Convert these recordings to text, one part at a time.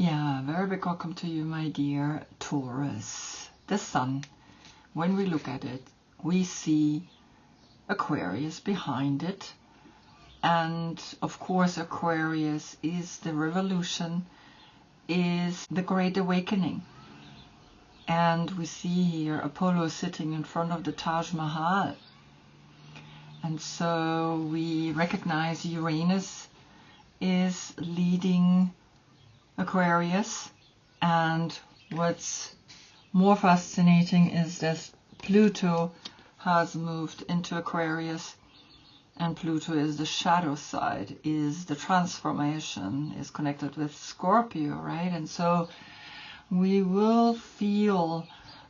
Yeah, very big welcome to you, my dear Taurus. The sun, when we look at it, we see Aquarius behind it. And of course, Aquarius is the revolution, is the great awakening. And we see here Apollo sitting in front of the Taj Mahal. And so we recognize Uranus is leading Aquarius, and what's more fascinating is that Pluto has moved into Aquarius, and Pluto is the shadow side, is the transformation, is connected with Scorpio, right? And so we will feel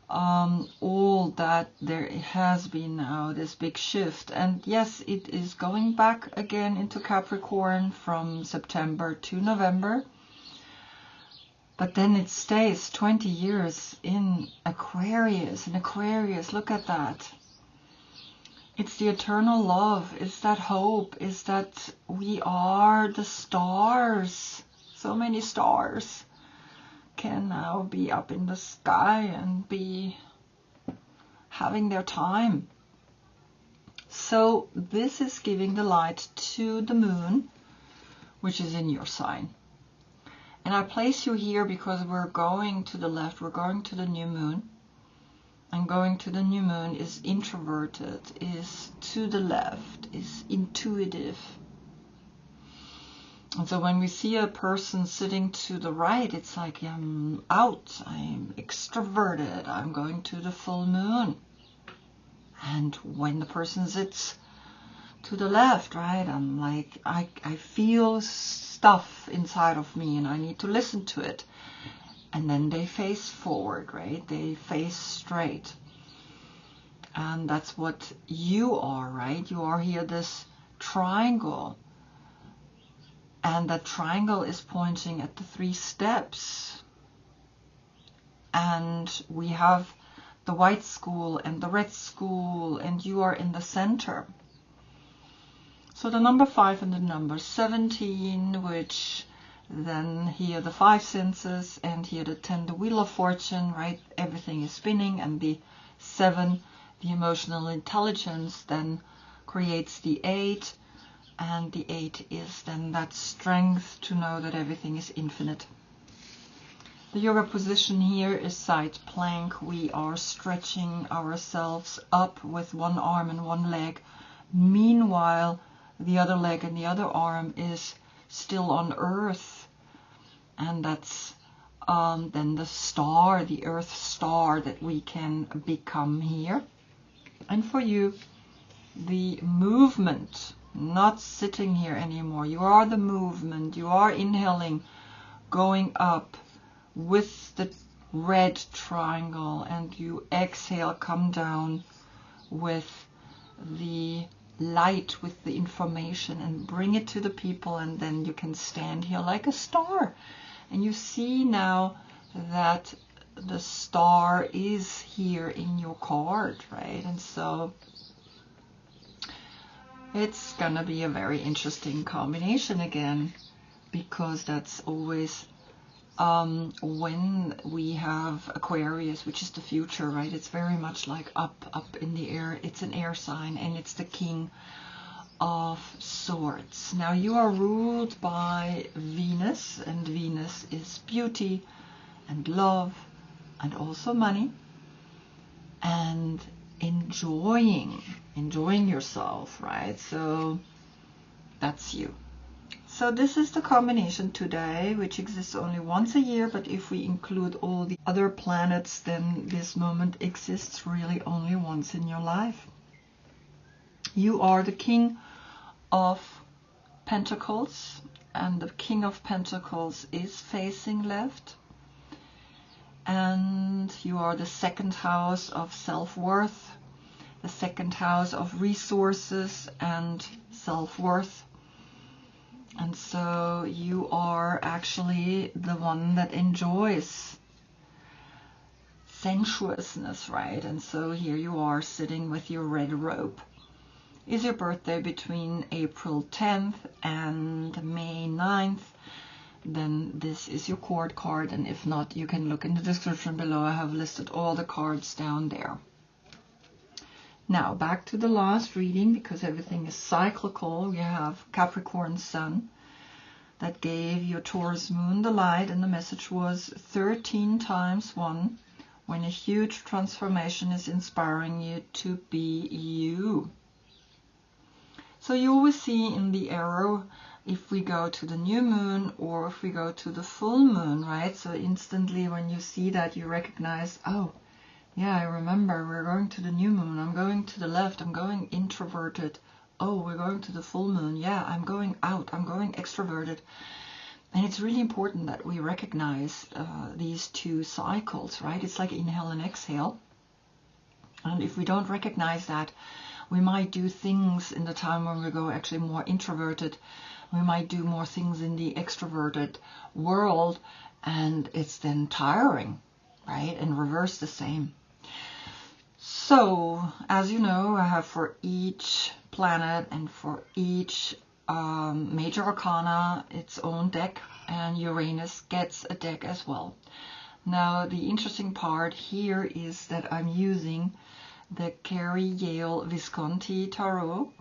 all that there has been now, this big shift. And yes, it is going back again into Capricorn from September to November. But then it stays 20 years in Aquarius. In Aquarius, look at that. It's the eternal love. It's that hope. It's that we are the stars. So many stars can now be up in the sky and be having their time. So this is giving the light to the moon, which is in your sign. And I place you here because we're going to the left, we're going to the new moon. And going to the new moon is introverted, is to the left, is intuitive. And so when we see a person sitting to the right, it's like I'm out, I'm extroverted, I'm going to the full moon. And when the person sits to the left, right, I'm like, I feel stuff inside of me and I need to listen to it. And then they face forward, right? They face straight. And that's what you are, right? You are here, this triangle. And that triangle is pointing at the 3 steps. And we have the white school and the red school, and you are in the center. So the number 5 and the number 17, which then here the 5 senses, and here the 10, the wheel of fortune, right? Everything is spinning, and the 7, the emotional intelligence, then creates the 8, and the 8 is then that strength to know that everything is infinite. The yoga position here is side plank. We are stretching ourselves up with one arm and one leg. Meanwhile, the other leg and the other arm is still on earth. And that's then the star, the earth star that we can become here. And for you, the movement, not sitting here anymore. You are the movement. You are inhaling, going up with the red triangle, and you exhale, come down with the light, with the information, and bring it to the people, and then you can stand here like a star. And you see now that the star is here in your card, right? And so it's gonna be a very interesting combination again, because that's always when we have Aquarius, which is the future, right? It's very much like up in the air. It's an air sign, and it's the King of Swords. Now you are ruled by Venus, and Venus is beauty and love and also money and enjoying yourself, right? So that's you. So this is the combination today, which exists only once a year, but if we include all the other planets, then this moment exists really only once in your life. You are the King of Pentacles, and the King of Pentacles is facing left. And you are the 2nd house of self-worth, the 2nd house of resources and self-worth. And so you are actually the one that enjoys sensuousness, right? And so here you are sitting with your red robe. Is your birthday between April 10th and May 9th? then this is your cord card, and if not, you can look in the description below. I have listed all the cards down there. Now back to the last reading, because everything is cyclical. You have Capricorn Sun that gave your Taurus Moon the light, and the message was 13 times 1, when a huge transformation is inspiring you to be you. So you always see in the arrow if we go to the new moon or if we go to the full moon, right? So instantly when you see that, you recognize, oh, yeah, I remember we're going to the new moon. I'm going to the left. I'm going introverted. Oh, we're going to the full moon. Yeah, I'm going out. I'm going extroverted. And it's really important that we recognize these two cycles, right? It's like inhale and exhale. And if we don't recognize that, we might do things in the time when we go actually more introverted. We might do more things in the extroverted world, and it's then tiring, right? And reverse the same. So, as you know, I have for each planet and for each major arcana its own deck, and Uranus gets a deck as well. Now, the interesting part here is that I'm using the Carrie Yale Visconti Tarot,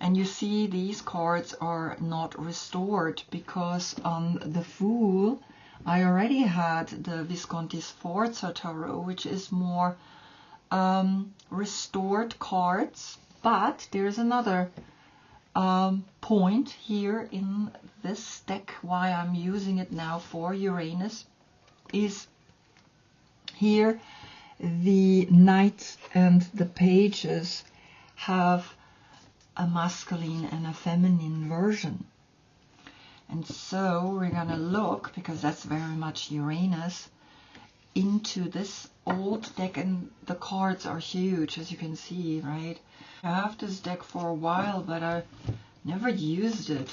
and you see these cards are not restored because on the Fool I already had the Visconti Sforza Tarot, which is more restored cards. But there's another point here in this deck why I'm using it now for Uranus, is here the Knight and the Pages have a masculine and a feminine version. And so we're going to look, because that's very much Uranus, into this old deck, and the cards are huge, as you can see, right? I have this deck for a while, but I never used it.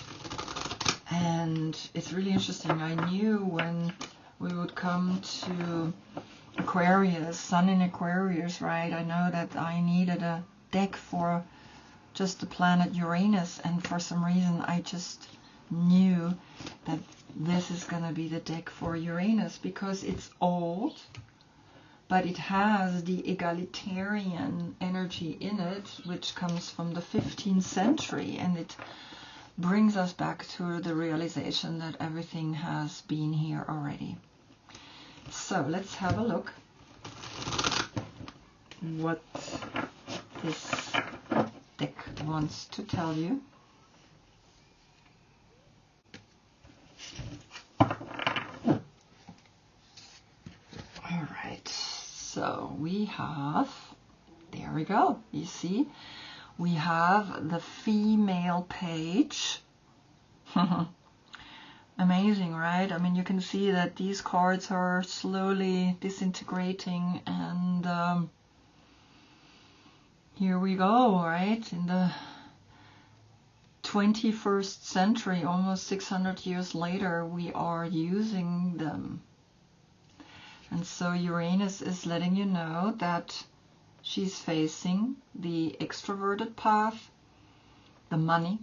And it's really interesting. I knew when we would come to Aquarius, Sun in Aquarius, right? I know that I needed a deck for just the planet Uranus, and for some reason I just knew that this is going to be the deck for Uranus, because it's old, but it has the egalitarian energy in it, which comes from the 15th century, and it brings us back to the realization that everything has been here already. So let's have a look what this deck wants to tell you. All right, so we have, there we go, you see, we have the female page. Amazing, right? I mean, you can see that these cards are slowly disintegrating, and here we go, right? In the 21st century, almost 600 years later, we are using them. And so Uranus is letting you know that she's facing the extroverted path, the money,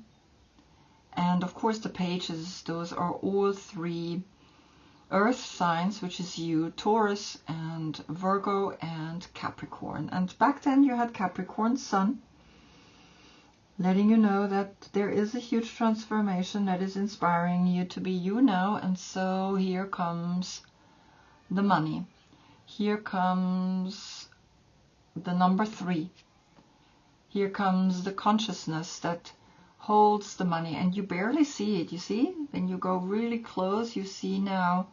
and of course the pages. Those are all three earth signs, which is you, Taurus and Virgo and Capricorn. And back then you had Capricorn Sun, letting you know that there is a huge transformation that is inspiring you to be you now. And so here comes the money. Here comes the number 3. Here comes the consciousness that holds the money, and you barely see it. You see, when you go really close, you see now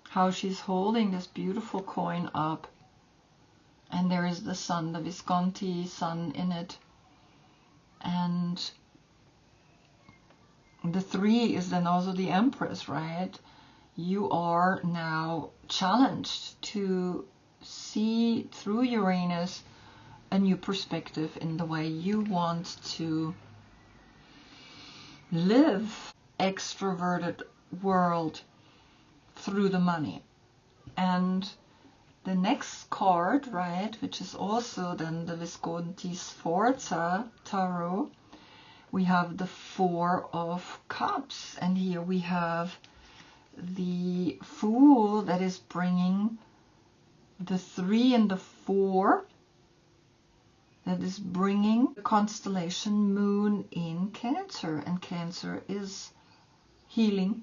how she's holding this beautiful coin up, and there is the sun, the Visconti sun in it, and the 3 is then also the Empress, right? You are now challenged to see through Uranus a new perspective in the way you want to live extroverted world through the money. And the next card, right, which is also then the Visconti Sforza Tarot, we have the Four of Cups, and here we have the Fool that is bringing the 3 and the 4, that is bringing the constellation Moon in Cancer, and Cancer is healing.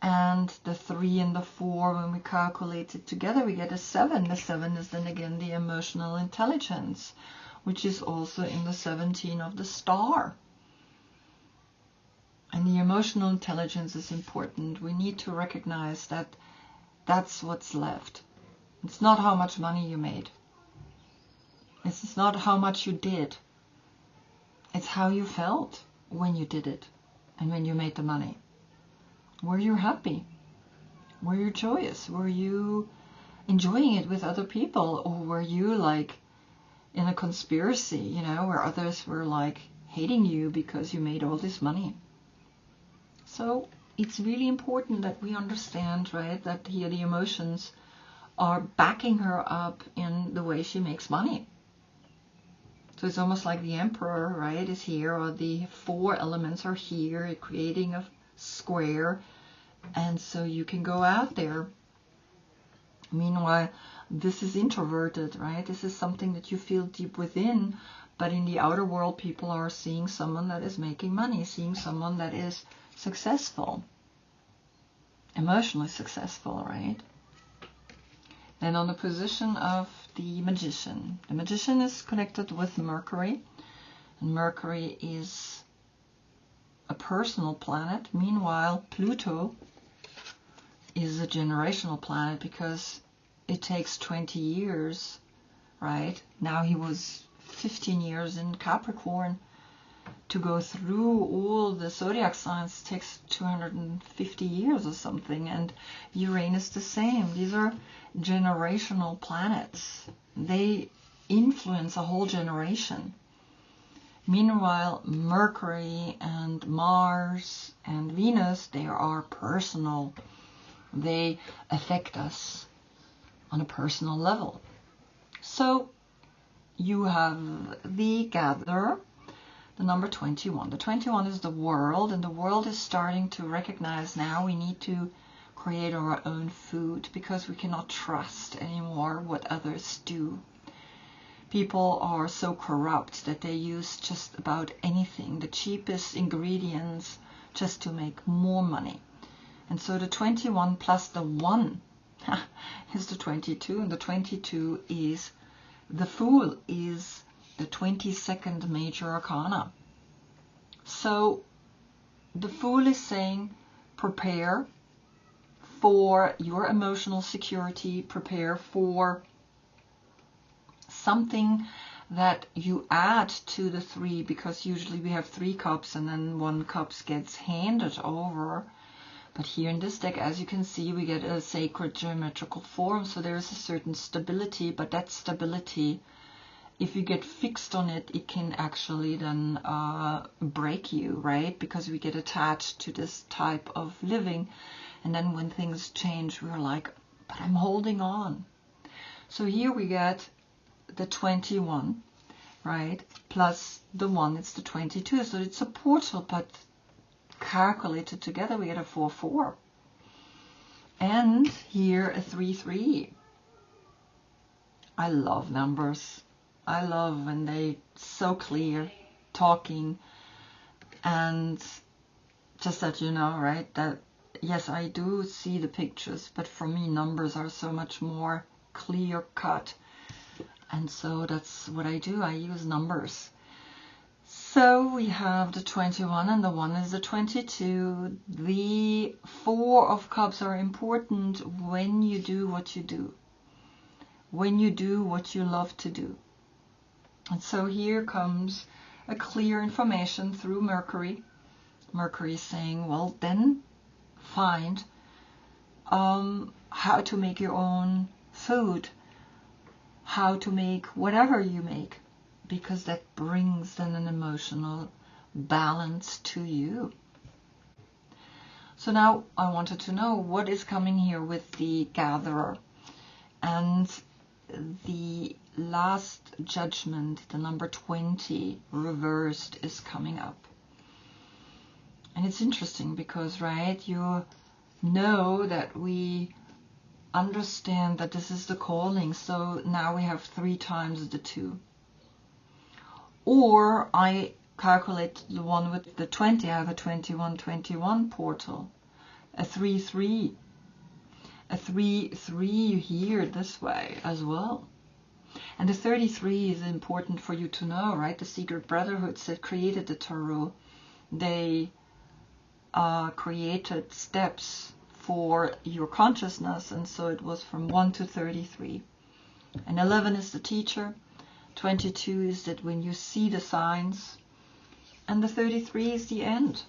And the 3 and the 4, when we calculate it together, we get a 7. The 7 is then again the emotional intelligence, which is also in the 17 of the star. And the emotional intelligence is important. We need to recognize that that's what's left. It's not how much money you made. It's not how much you did. It's how you felt when you did it and when you made the money. Were you happy? Were you joyous? Were you enjoying it with other people? Or were you like in a conspiracy, you know, where others were like hating you because you made all this money? So it's really important that we understand, right, that here the emotions are backing her up in the way she makes money. So it's almost like the Emperor, right, is here, or the 4 elements are here, creating a square, and so you can go out there. Meanwhile, this is introverted, right? This is something that you feel deep within, but in the outer world, people are seeing someone that is making money, seeing someone that is successful, emotionally successful, right? Then on the position of the Magician. The Magician is connected with Mercury, and Mercury is a personal planet. Meanwhile, Pluto is a generational planet because it takes 20 years, right? Now he was 15 years in Capricorn. To go through all the zodiac signs takes 250 years or something, and Uranus the same. These are generational planets. They influence a whole generation. Meanwhile, Mercury and Mars and Venus, they are personal. They affect us on a personal level. So you have the Gatherer, the number 21. The 21 is the world, and the world is starting to recognize now we need to create our own food because we cannot trust anymore what others do. People are so corrupt that they use just about anything, the cheapest ingredients, just to make more money. And so the 21 plus the 1 is the 22, and the 22 is the Fool, is the 22nd major arcana. So the Fool is saying, prepare for your emotional security, prepare for something that you add to the 3, because usually we have 3 cups and then 1 cup gets handed over. But here in this deck, as you can see, we get a sacred geometrical form, so there is a certain stability, but that stability, if you get fixed on it, it can actually then break you, right? Because we get attached to this type of living, and then when things change, we're like, but I'm holding on. So here we get the 21, right, plus the 1, it's the 22, so it's a portal, but calculated together we get a 4-4, and here a 3-3. I love numbers. I love when they so clear, talking, and just that you know, right, that yes, I do see the pictures, but for me numbers are so much more clear cut, and so that's what I do. I use numbers. So we have the 21 and the 1 is the 22. The 4 of Cups are important when you do what you do. When you do what you love to do. And so here comes a clear information through Mercury. Mercury is saying, well, then find how to make your own food. How to make whatever you make. Because that brings then an emotional balance to you. So now I wanted to know what is coming here with the Gatherer. And the last judgment, the number 20 reversed, is coming up. And it's interesting because, right, you know that we understand that this is the calling, so now we have 3 times the 2. Or I calculate the one with the 20, I have a 21-21 portal, a 3-3, a 3-3 here this way as well. And the 33 is important for you to know, right? The secret brotherhoods that created the tarot, they created steps for your consciousness, and so it was from 1 to 33. And 11 is the teacher, 22 is that when you see the signs, and the 33 is the end.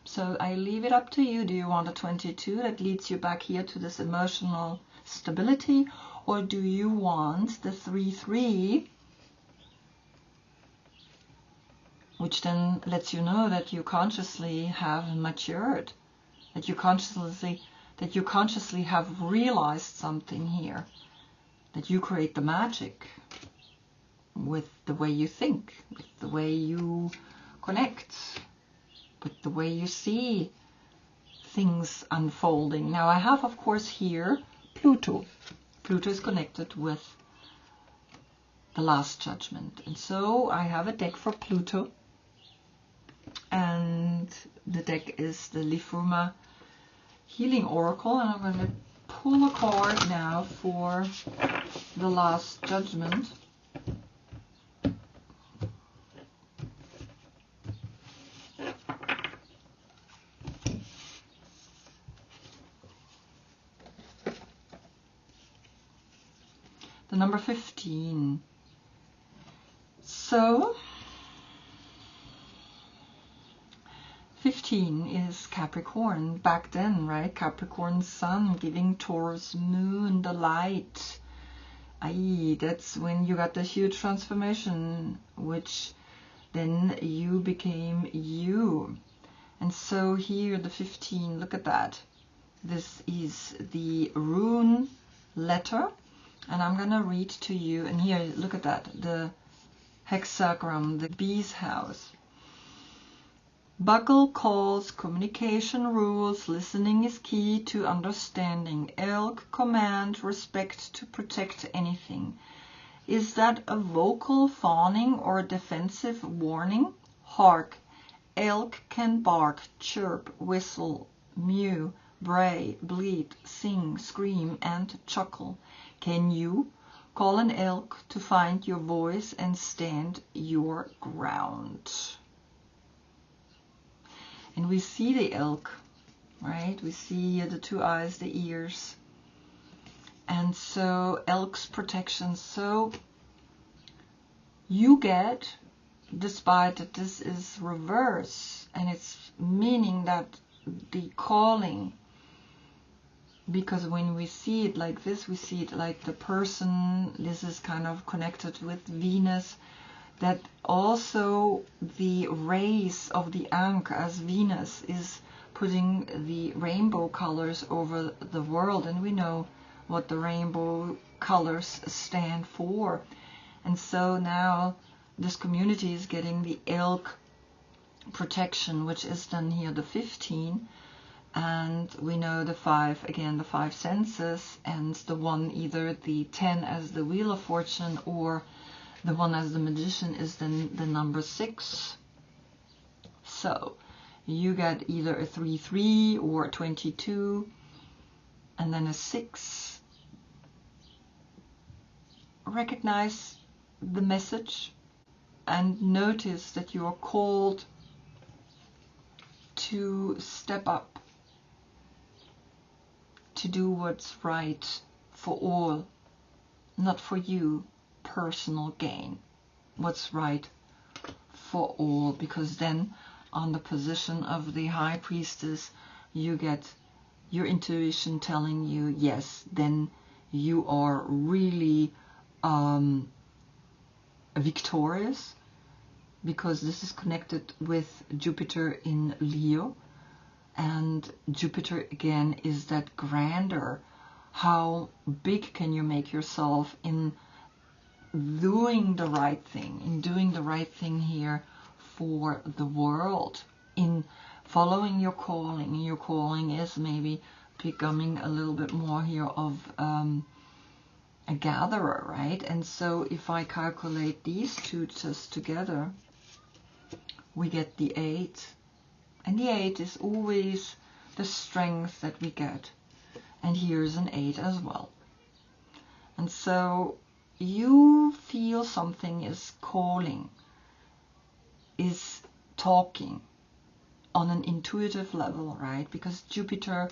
So I leave it up to you. Do you want a 22 that leads you back here to this emotional stability, or do you want the 3-3, which then lets you know that you consciously have matured, that you consciously have realized something here, that you create the magic with the way you think, with the way you connect, with the way you see things unfolding. Now I have, of course, here Pluto. Pluto is connected with the last judgment, and so I have a deck for Pluto, and the deck is the Lifruma Healing Oracle, and I'm going to pull a card now for the last judgment. The number 15. So 15 is Capricorn back then, right? Capricorn Sun giving Taurus Moon the light. That's when you got the huge transformation, which then you became you. And so here the 15, look at that. This is the rune letter, and I'm gonna read to you, and here, look at that, the hexagram, the bee's house. Buckle calls, communication rules, listening is key to understanding. Elk command, respect to protect anything. Is that a vocal fawning or a defensive warning? Hark, elk can bark, chirp, whistle, mew, bray, bleat, sing, scream, and chuckle. Can you call an elk to find your voice and stand your ground? And we see the elk, right? We see the 2 eyes, the ears. And so elk's protection. So you get, despite that this is reverse, and it's meaning that the calling, because when we see it like this, we see it like the person, this is kind of connected with Venus, that also the rays of the Ankh as Venus is putting the rainbow colors over the world, and we know what the rainbow colors stand for. And so now this community is getting the elk protection, which is then here the 15. And we know the 5, again, the 5 senses, and the 1, either the 10 as the Wheel of Fortune, or the 1 as the Magician is then the number 6. So you get either a 3-3 or a 22, and then a 6. Recognize the message and notice that you are called to step up, to do what's right for all, not for you, personal gain. What's right for all, because then on the position of the High Priestess, you get your intuition telling you, yes, then you are really victorious, because this is connected with Jupiter in Leo. And Jupiter, again, is that grander, how big can you make yourself in doing the right thing, here for the world, in following your calling. And your calling is maybe becoming a little bit more here of a gatherer, right? And so if I calculate these two just together, we get the 8. And the 8 is always the strength that we get. And here's an 8 as well. And so you feel something is calling, is talking on an intuitive level, right? Because Jupiter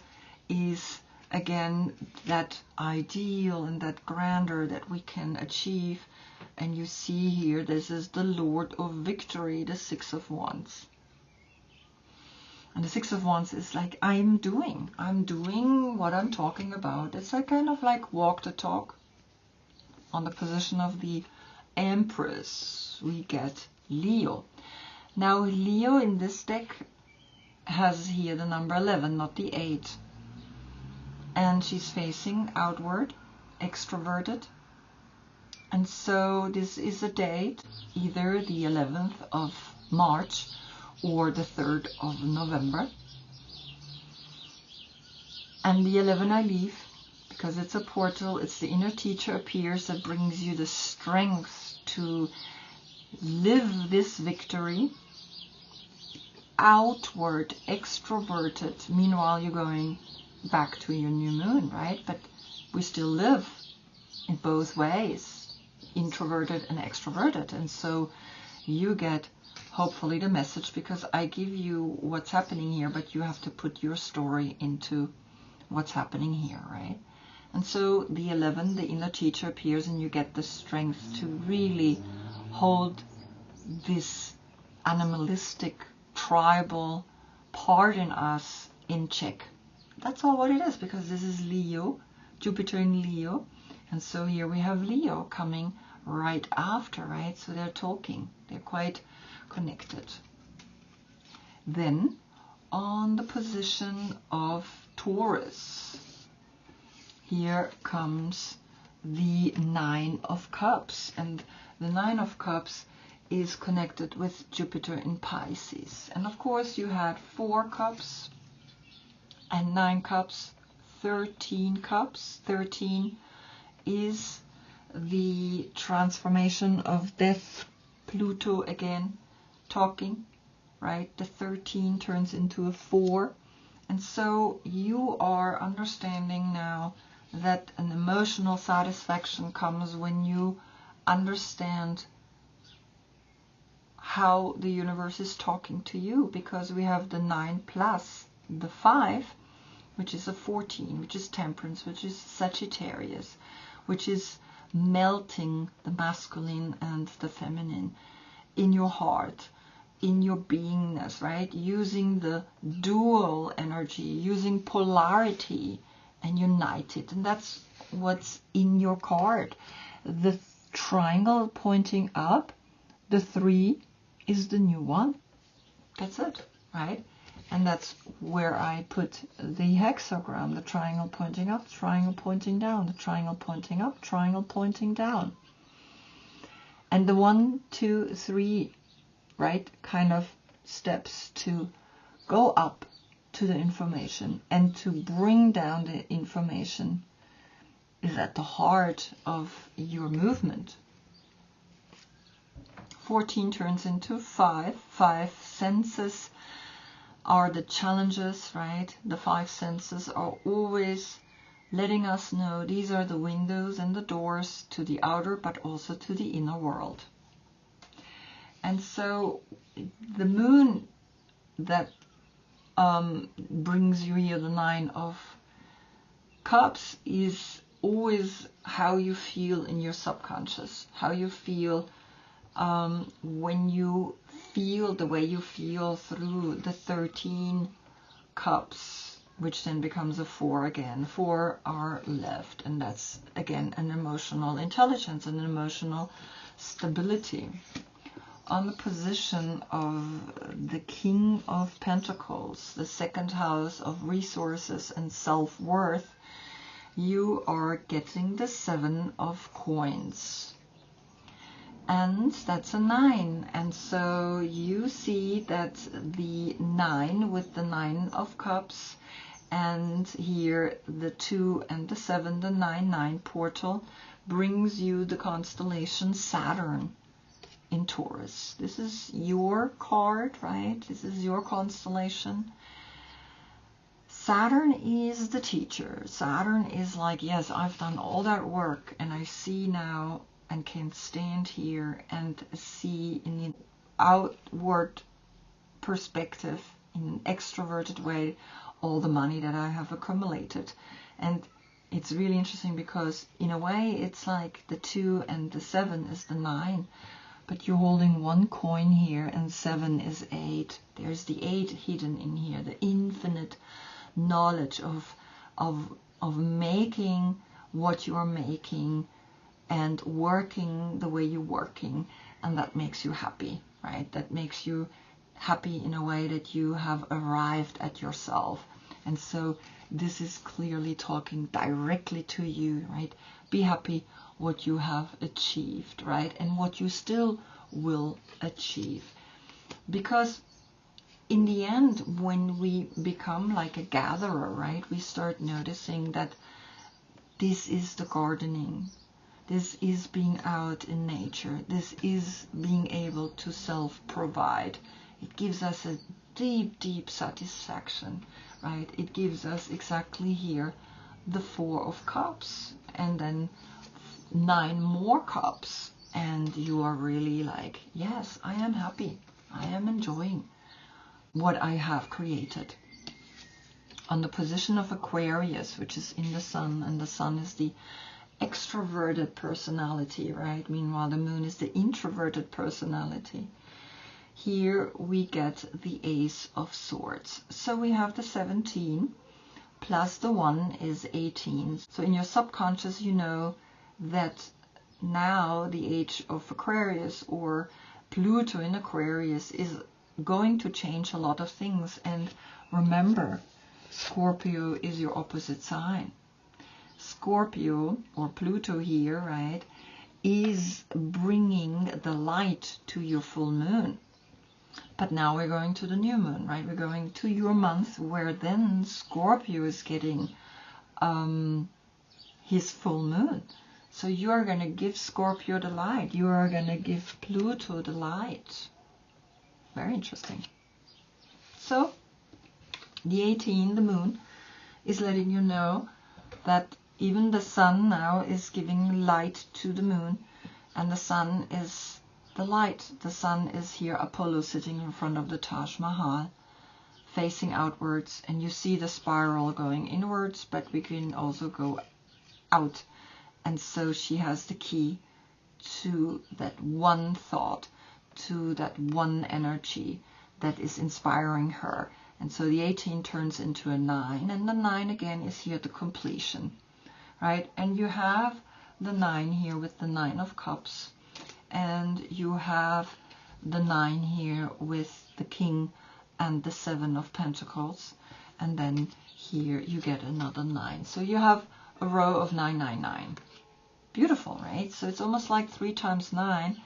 is, again, that ideal and that grandeur that we can achieve. And you see here, this is the Lord of Victory, the 6 of Wands. And the 6 of Wands is like, I'm doing what I'm talking about. It's like kind of like walk the talk. On the position of the Empress, we get Leo. Now, Leo in this deck has here the number 11, not the 8. And she's facing outward, extroverted. And so this is a date, either the 11th of March or the 3rd of November. And the 11 I leave, because it's a portal, it's the inner teacher appears that brings you the strength to live this victory outward, extroverted. Meanwhile, you're going back to your new moon, right? But we still live in both ways, introverted and extroverted. And so you get hopefully the message, because I give you what's happening here, but you have to put your story into what's happening here, right? And so the 11, the inner teacher appears, and you get the strength to really hold this animalistic, tribal part in us in check. That's all what it is, because this is Leo, Jupiter in Leo. And so here we have Leo coming right after, right? So they're talking. They're quite connected. Then on the position of Taurus, here comes the 9 of Cups, and the 9 of Cups is connected with Jupiter in Pisces. And of course you had 4 cups and 9 cups, 13 cups. 13 is the transformation of death, Pluto again talking, right? The 13 turns into a 4. And so you are understanding now that an emotional satisfaction comes when you understand how the universe is talking to you, because we have the 9 plus the 5, which is a 14, which is Temperance, which is Sagittarius, which is melting the masculine and the feminine in your heart, in your beingness, right? Using the dual energy, using polarity, and unite it. And that's what's in your card. The triangle pointing up, the 3 is the new one. That's it, right? And that's where I put the hexagram, the triangle pointing up, triangle pointing down, the triangle pointing up, triangle pointing down. And the 1, 2, 3, right, kind of steps to go up to the information and to bring down the information is at the heart of your movement. 14 turns into 5. 5 senses are the challenges, right? The 5 senses are always letting us know these are the windows and the doors to the outer, but also to the inner world. And so the moon that brings you here the 9 of Cups is always how you feel in your subconscious, how you feel when you feel the way you feel through the 13 cups, which then becomes a 4 again. 4 are left, and that's again an emotional intelligence and an emotional stability. On the position of the King of Pentacles, the 2nd house of resources and self-worth, you are getting the 7 of coins. And that's a 9. And so you see that the 9 with the 9 of cups, and here the 2 and the 7, the 9-9 portal, brings you the constellation Saturn in Taurus. This is your card, right? This is your constellation. Saturn is the teacher. Saturn is like, yes, I've done all that work and I see now and can stand here and see in an outward perspective, in an extroverted way, all the money that I have accumulated. And it's really interesting because in a way it's like the 2 and the 7 is the 9, but you're holding 1 coin here and 7 is 8. There's the 8 hidden in here, the infinite knowledge of making what you are making and working the way you're working, and that makes you happy, right? That makes you happy in a way that you have arrived at yourself. And so this is clearly talking directly to you, right? Be happy what you have achieved, right? And what you still will achieve. Because in the end, when we become like a gatherer, right, we start noticing that this is the gardening. This is being out in nature. This is being able to self-provide. It gives us a deep, deep satisfaction, right? It gives us exactly here the 4 of cups and then 9 more cups. And you are really like, yes, I am happy. I am enjoying what I have created. On the position of Aquarius, which is in the sun, and the sun is the extroverted personality, right? Meanwhile, the moon is the introverted personality. Here we get the Ace of Swords. So we have the 17 plus the 1 is 18. So in your subconscious, you know that now the age of Aquarius, or Pluto in Aquarius, is going to change a lot of things. And remember, Scorpio is your opposite sign. Scorpio, or Pluto here, right, is bringing the light to your full moon. But now we're going to the new moon, right? We're going to your month, where then Scorpio is getting his full moon. So you are going to give Scorpio the light. You are going to give Pluto the light. Very interesting. So the 18, the moon, is letting you know that even the sun now is giving light to the moon, and the sun is the light. The sun is here, Apollo sitting in front of the Taj Mahal, facing outwards, and you see the spiral going inwards, but we can also go out. And so she has the key to that one thought, to that one energy that is inspiring her. And so the 18 turns into a 9, and the 9 again is here the completion, right? And you have the 9 here with the 9 of cups, and you have the 9 here with the king and the 7 of pentacles, and then here you get another 9. So you have a row of 999. Beautiful, right? So it's almost like 3 times 9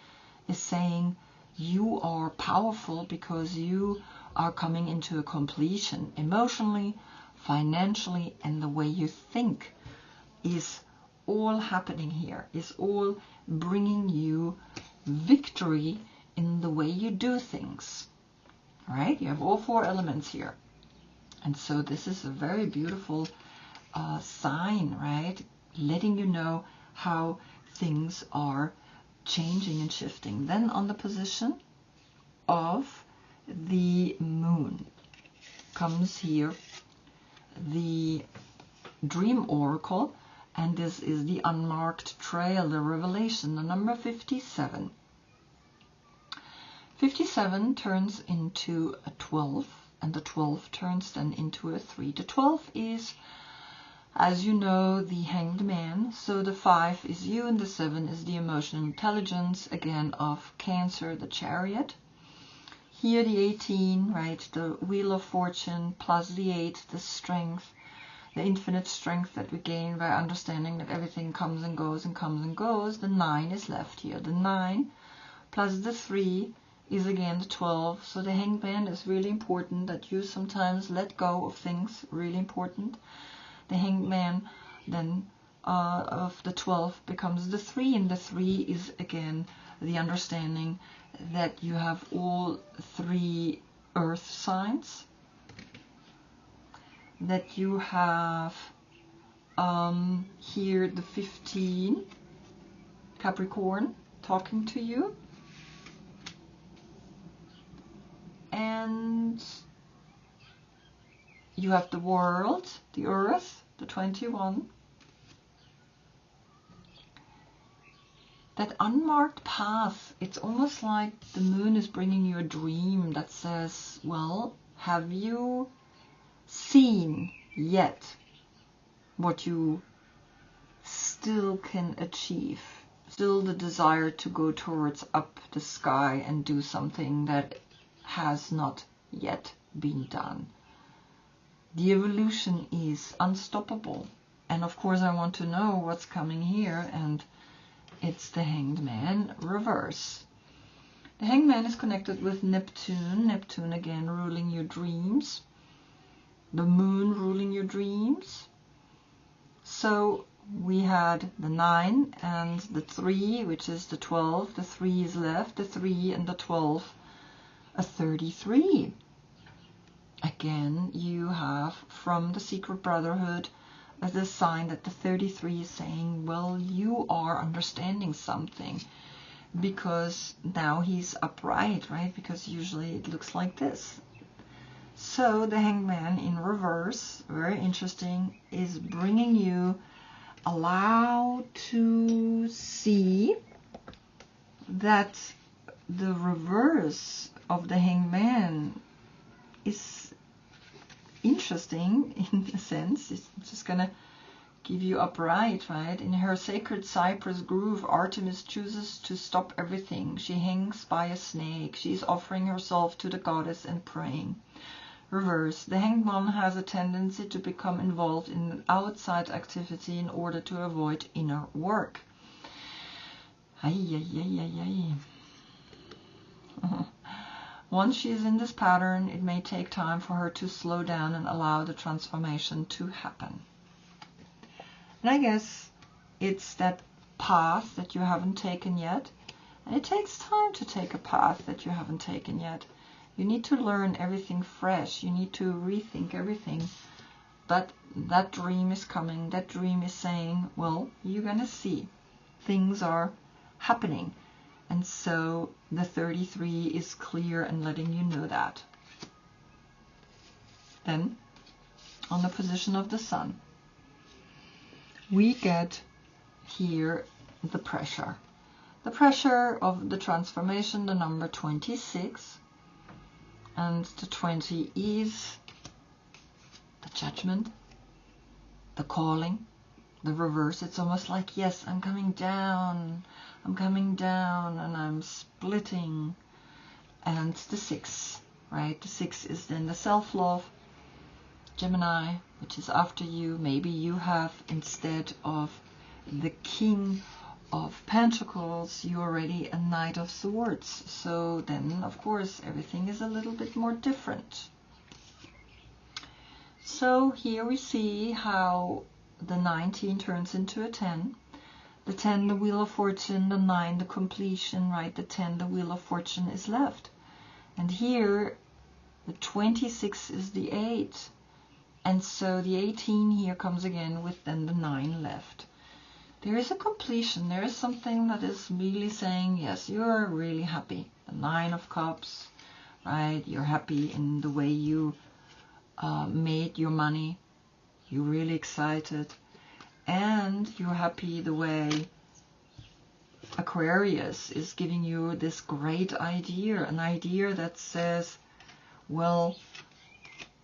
is saying you are powerful because you are coming into a completion emotionally, financially, and the way you think is all happening here, is all bringing you victory in the way you do things, right? You have all 4 elements here. And so this is a very beautiful sign, right? Letting you know how things are changing and shifting. Then on the position of the moon comes here the dream oracle, and this is the unmarked trail, the revelation, the number 57. 57 turns into a 12, and the 12 turns then into a 3. The 12 is, as you know, the hanged man. So the 5 is you, and the 7 is the emotional intelligence, again, of Cancer, the chariot. Here the 18, right, the wheel of fortune, plus the 8, the strength. the infinite strength that we gain by understanding that everything comes and goes and comes and goes, the 9 is left here. The 9 plus the 3 is again the 12. So the Hanged Man is really important, that you sometimes let go of things, really important. The Hanged Man then of the 12 becomes the 3, and the 3 is again the understanding that you have all 3 earth signs, that you have here the 15 Capricorn talking to you, and you have the world, the earth, the 21. That unmarked path, it's almost like the moon is bringing you a dream that says, well, have you seen yet what you still can achieve? Still the desire to go towards up the sky and do something that has not yet been done. The evolution is unstoppable. And of course I want to know what's coming here, and it's the Hanged Man reverse. The Hanged Man is connected with Neptune. Neptune again ruling your dreams. The moon ruling your dreams. So we had the 9 and the 3, which is the 12. The 3 is left. The 3 and the 12, a 33. Again, you have from the Secret Brotherhood as a sign that the 33 is saying, well, you are understanding something, because now he's upright, right? Because usually it looks like this. So the Hanged Man in reverse, very interesting, is bringing you allow to see that the reverse of the Hanged Man is interesting in a sense. It's just gonna give you upright, right? In her sacred cypress grove, Artemis chooses to stop everything. She hangs by a snake. She's offering herself to the goddess and praying. Reverse. The Hanged Man has a tendency to become involved in outside activity in order to avoid inner work. Ay, ay, ay, ay, ay. Once she is in this pattern, it may take time for her to slow down and allow the transformation to happen. And I guess it's that path that you haven't taken yet. And it takes time to take a path that you haven't taken yet. You need to learn everything fresh. You need to rethink everything. But that dream is coming. That dream is saying, well, you're going to see. Things are happening. And so the 33 is clear and letting you know that. Then, on the position of the sun, we get here the pressure. The pressure of the transformation, the number 26. And the 20 is the judgment, the calling, the reverse. It's almost like, yes, I'm coming down, and I'm splitting. And the 6, right? The 6 is then the self-love, Gemini, which is after you. Maybe you have, instead of the King of Pentacles, you're already a Knight of Swords. So then, of course, everything is a little bit more different. So here we see how the 19 turns into a 10. The 10, the Wheel of Fortune, the 9, the completion, right? The 10, the Wheel of Fortune is left. And here, the 26 is the 8. And so the 18 here comes again with then the 9 left. There is a completion. There is something that is really saying, yes, you're really happy. The 9 of Cups, right? You're happy in the way you made your money. You're really excited. And you're happy the way Aquarius is giving you this great idea. An idea that says, well,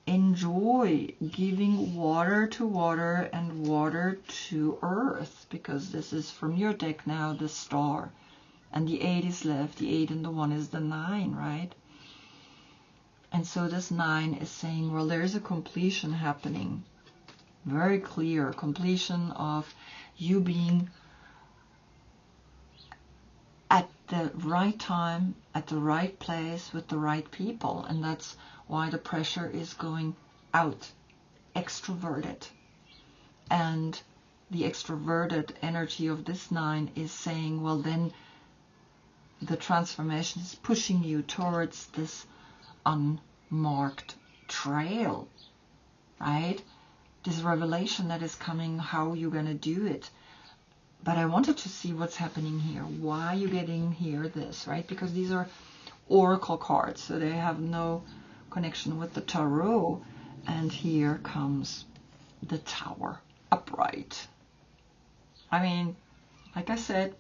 enjoy giving water to water and water to earth, because this is from your deck now, the Star, and the 8 is left. The 8 and the 1 is the 9, right? And so this 9 is saying, well, there's a completion happening. very clear completion of you being at the right time, at the right place, with the right people. And that's why the pressure is going out, extroverted. And the extroverted energy of this 9 is saying, well, then the transformation is pushing you towards this unmarked trail, right? This revelation that is coming, how you're going to do it. But I wanted to see what's happening here. Why are you getting here this, right? Because these are oracle cards, so they have no connection with the tarot. And here comes the Tower upright. I mean, like I said,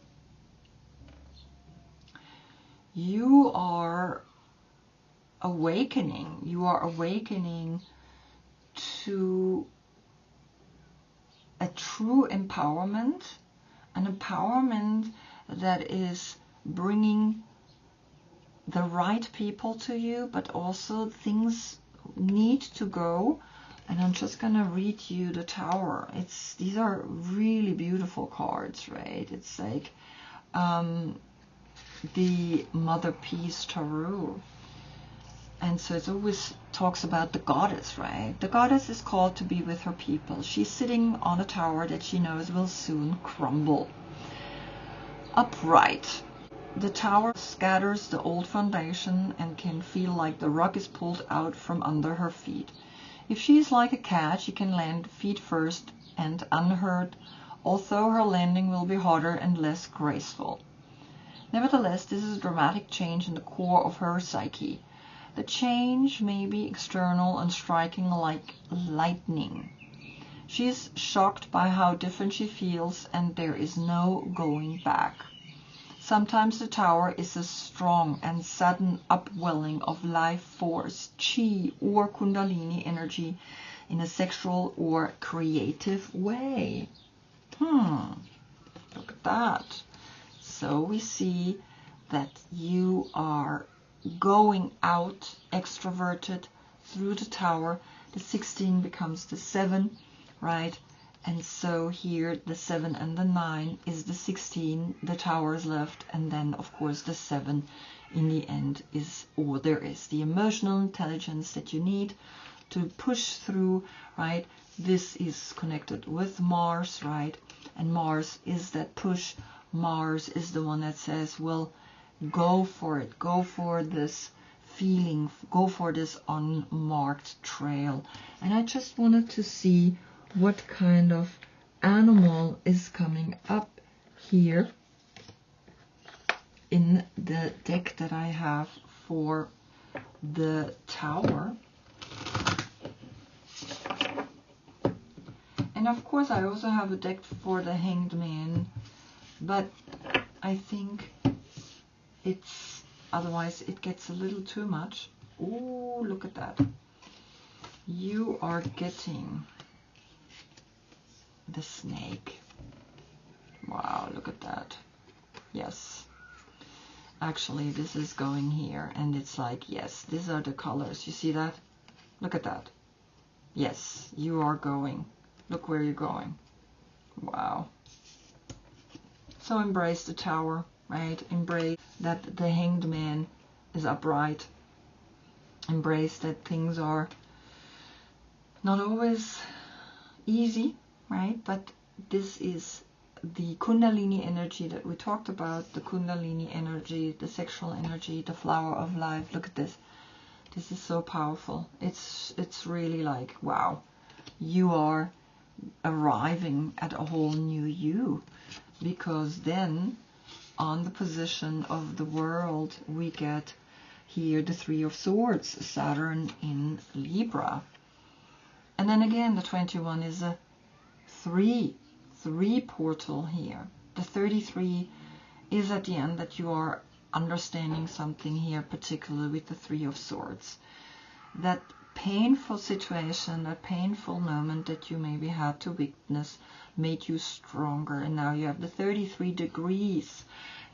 you are awakening. You are awakening to a true empowerment, an empowerment that is bringing the right people to you, but also things need to go. And I'm just gonna read you the Tower. These are really beautiful cards, right? It's like the Mother Peace Tarot. And so it always talks about the goddess, right? The goddess is called to be with her people. She's sitting on a tower that she knows will soon crumble. Upright. The tower scatters the old foundation and can feel like the rug is pulled out from under her feet. If she is like a cat, she can land feet first and unhurt, although her landing will be harder and less graceful. Nevertheless, this is a dramatic change in the core of her psyche. The change may be external and striking like lightning. She is shocked by how different she feels, and there is no going back. Sometimes the tower is a strong and sudden upwelling of life force, chi or kundalini energy in a sexual or creative way. Look at that. So we see that you are going out extroverted through the tower. The 16 becomes the 7, right? And so here the 7 and the 9 is the 16, the tower is left, and then of course the 7 in the end is, or there is the emotional intelligence that you need to push through, right? This is connected with Mars, right? And Mars is that push. Mars is the one that says, well, go for it, go for this feeling, go for this unmarked trail. And I just wanted to see what kind of animal is coming up here in the deck that I have for the Tower. And of course I also have a deck for the Hanged Man, but I think it's, otherwise it gets a little too much. Oh, look at that. You are getting the snake. Wow, look at that. Yes. Actually, this is going here, and it's like, yes, these are the colors. You see that? Look at that. Yes, you are going. Look where you're going. Wow. So embrace the Tower, right? Embrace that the Hanged Man is upright. Embrace that things are not always easy, right? But this is the kundalini energy that we talked about, the kundalini energy, the sexual energy, the flower of life. Look at this. This is so powerful. It's really like, wow, you are arriving at a whole new you, because then on the position of the world we get here the 3 of Swords, Saturn in Libra. And then again the 21 is a 3 portal here. The 33 is at the end that you are understanding something here, particularly with the 3 of Swords. That painful situation, that painful moment that you maybe had to witness made you stronger, and now you have the 33 degrees.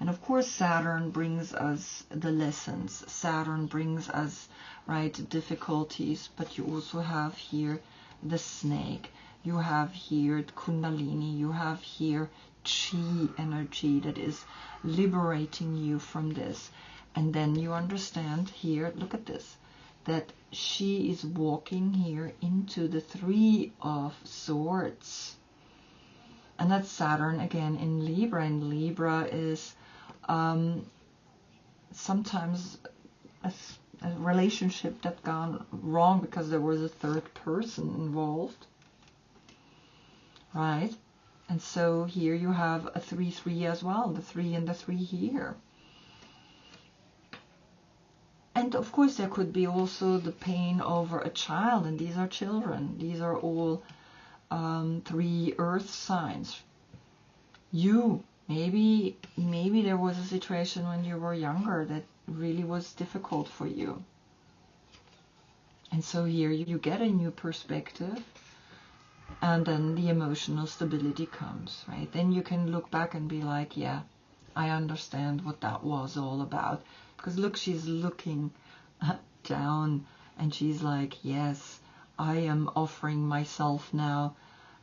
And of course Saturn brings us the lessons, Saturn brings us, right, difficulties, but you also have here the snake. You have here kundalini, you have here chi energy that is liberating you from this. And then you understand here, look at this, that she is walking here into the Three of Swords. And that's Saturn again in Libra, and Libra is sometimes a relationship that gone wrong because there was a third person involved, right? And so here you have a 3-3 as well, the 3 and the 3 here. And of course there could be also the pain over a child, and these are children. These are all 3 earth signs. You, maybe there was a situation when you were younger that really was difficult for you. And so here you get a new perspective, and then the emotional stability comes, right? Then you can look back and be like, yeah, I understand what that was all about. Because look, she's looking down and she's like, yes, I am offering myself now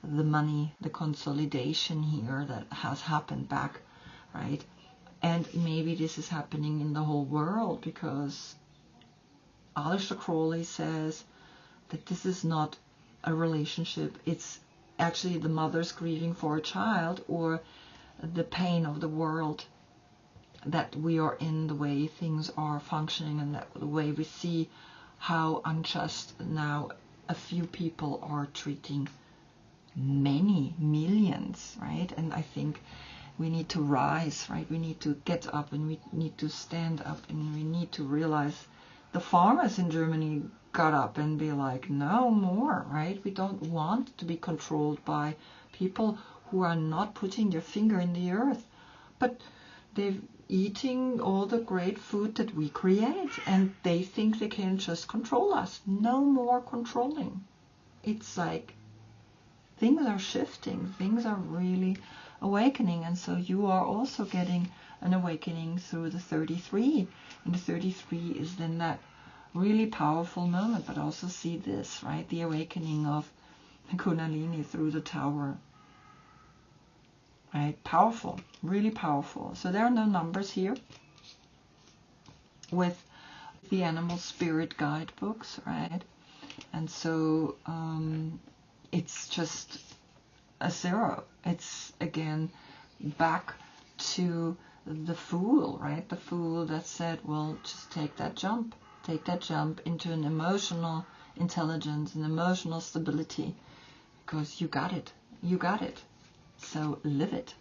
the money, the consolidation here that has happened back, right? And maybe this is happening in the whole world, because Aleister Crowley says that this is not a relationship. It's actually the mother's grieving for a child, or the pain of the world that we are in, the way things are functioning, and that the way we see how unjust now a few people are treating many millions, right? And I think we need to rise, right? We need to get up, and we need to stand up, and we need to realize the farmers in Germany got up and be like, no more, right? We don't want to be controlled by people who are not putting their finger in the earth, but they're eating all the great food that we create, and they think they can just control us. No more controlling. It's like things are shifting, things are really awakening, and so you are also getting an awakening through the 33, and the 33 is then that really powerful moment. But also see this, right? The awakening of kundalini through the tower, right? Powerful, really powerful. So there are no numbers here with the animal spirit guidebooks, right? And so it's just a 0. It's again back to the Fool, right? The Fool that said, well, just take that jump into an emotional intelligence, an emotional stability, because you got it. So live it.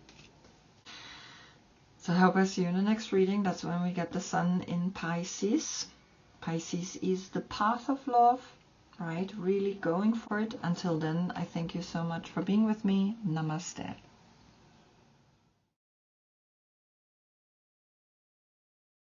So I hope I see you in the next reading. That's when we get the Sun in Pisces. Pisces is the path of love, right? Really going for it. Until then, I thank you so much for being with me. Namaste.